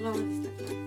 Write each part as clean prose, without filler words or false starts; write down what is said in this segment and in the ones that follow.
acaba de estar claro.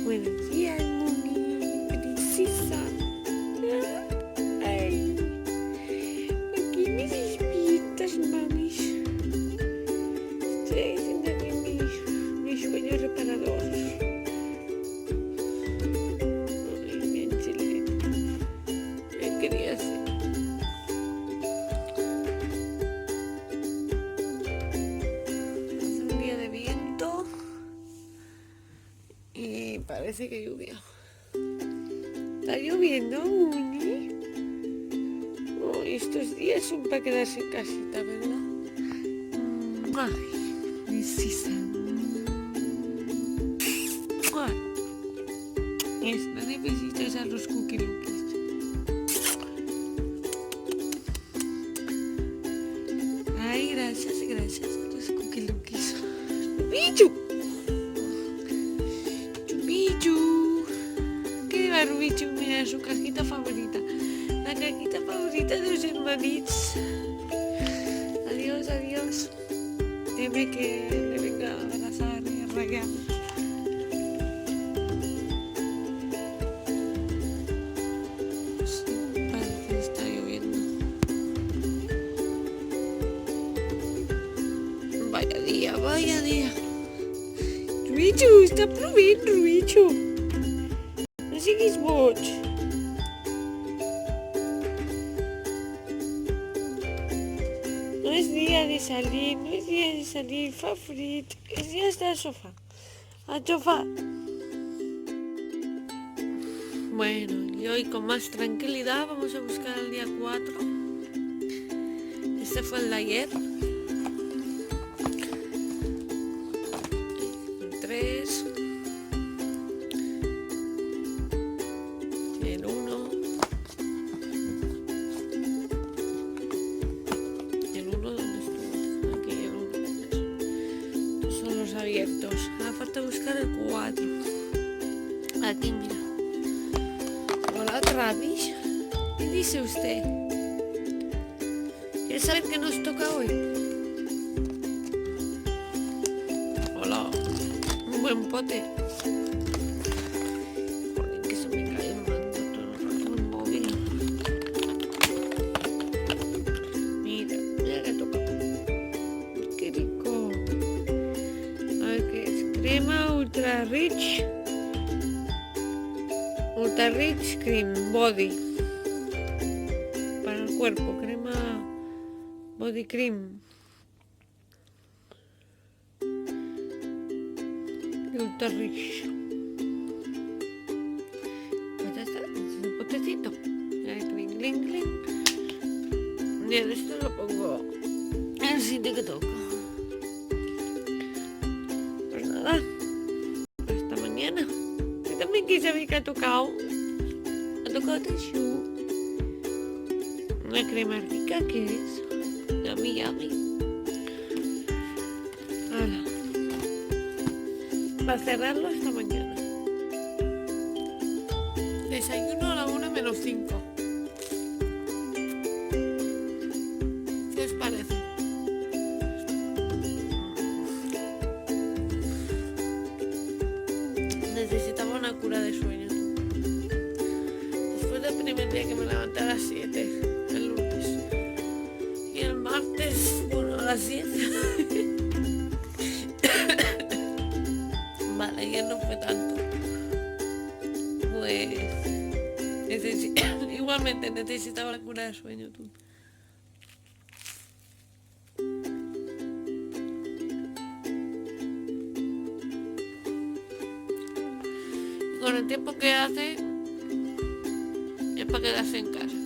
Buenos días, Moni, princesa. Ay, ¿por qué me despiertas, mamis? Estoy haciendo aquí mi sueño reparador. Ay, mi angelito. ¿Qué quería hacer? Hace un día de viento. Y parece que llovió. ¿Está lloviendo, Moni? Oh, estos días son para quedarse en casita, ¿verdad? Ay, princesa. Ay, esta necesitas a los cookie lookies. Ay, gracias a los cookie lookies. ¡Bicho! ¿Qué va, Rubichu? Mira su cajita favorita. La cajita favorita de los hermanitos. Adiós, adiós. Dime que le venga a abrazar y a rayar. Sí, parece que está lloviendo. Vaya día, vaya día. Rubichu, está plovent, Rubichu. No siguis boig. No es día de salir, fa frit. Es día de estar al sofá. Al sofá. Bueno, y hoy con más tranquilidad vamos a buscar el día 4. Este fue el de ayer. El 3. El 1. ¿El 1 dónde estuvo? Aquí el 1. Estos son los abiertos. Ahora falta buscar el 4. Aquí, mira. Hola, Travis. ¿Qué dice usted? ¿Quiere saber qué nos toca hoy? Hola. Un buen pote. Joder, que se me cae el mando todo el rato el móvil. Mira que toca. Qué rico. A ver qué es. Crema Ultra Rich. Ultra Rich Cream Body. Para el cuerpo. Crema Body Cream. Ultra Rich. Pues ya está. Es un potecito. Clink, clink, clink. Y esto lo pongo en el sitio que toca. que sabéis que ha tocado. Ha tocado Teshu. Una crema rica que es. Yummy, yummy. Hala. Para cerrarlo esta mañana. Desayuno a la 1:05. ¿Qué os parece? Necesitaba una cura de sueño. Después del primer día que me levanté a las 7, el lunes. Y el martes, bueno, a las 10. Vale, ayer no fue tanto. Pues igualmente necesitaba la cura de sueño tú. Y con el tiempo que hace es para quedarse en casa.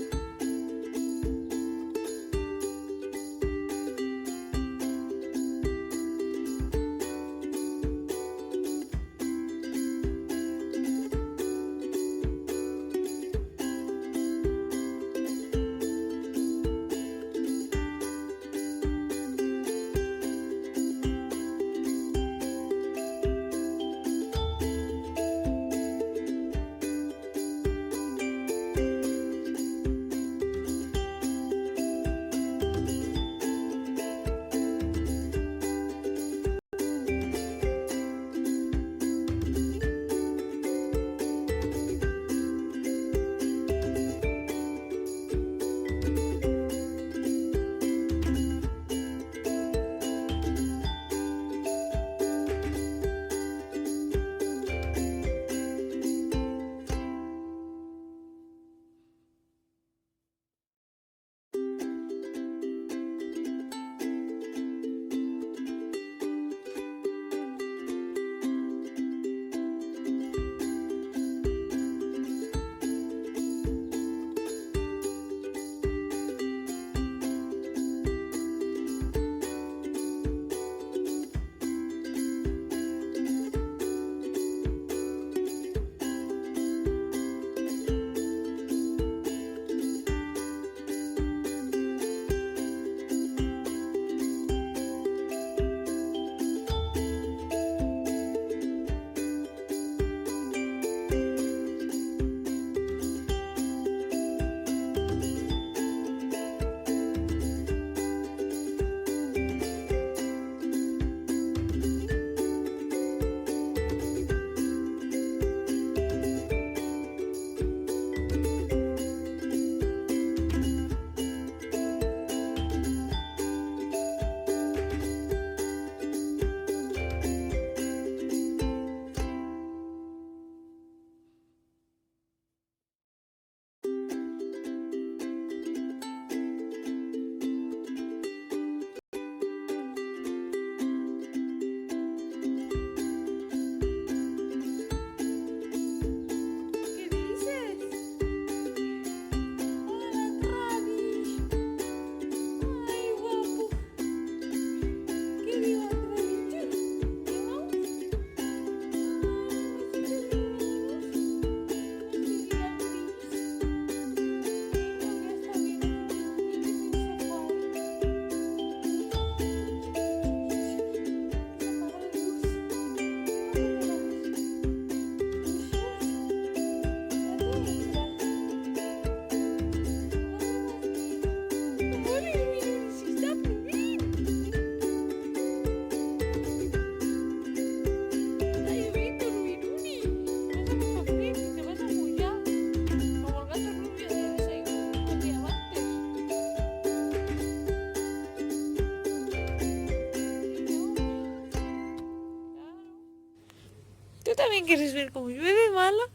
¿Tú también quieres ver cómo llueve, mala?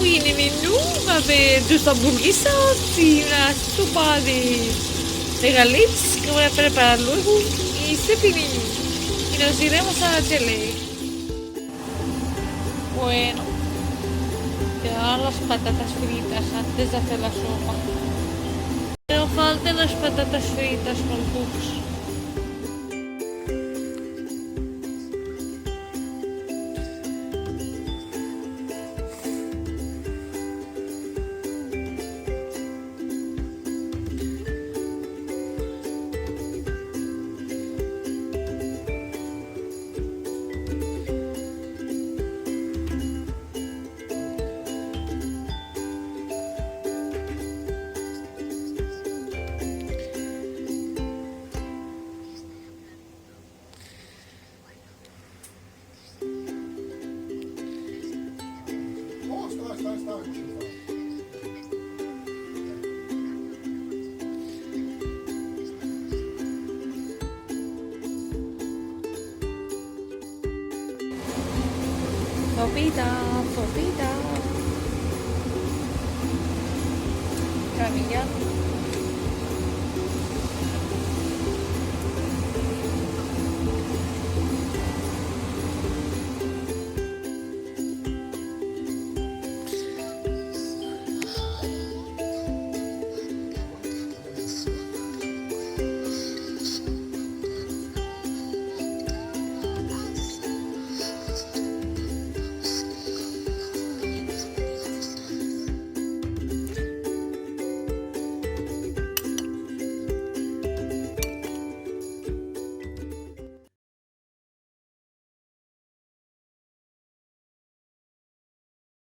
Uy, en el menú va a haber tus hamburguesas y una sopa de galets que voy a preparar luego y cepillín. Y nos iremos a la tele. Bueno, Que hagan las patatas fritas antes de hacer la sopa. No falten las patatas fritas con cucs. Sopita, sopita. Camilla.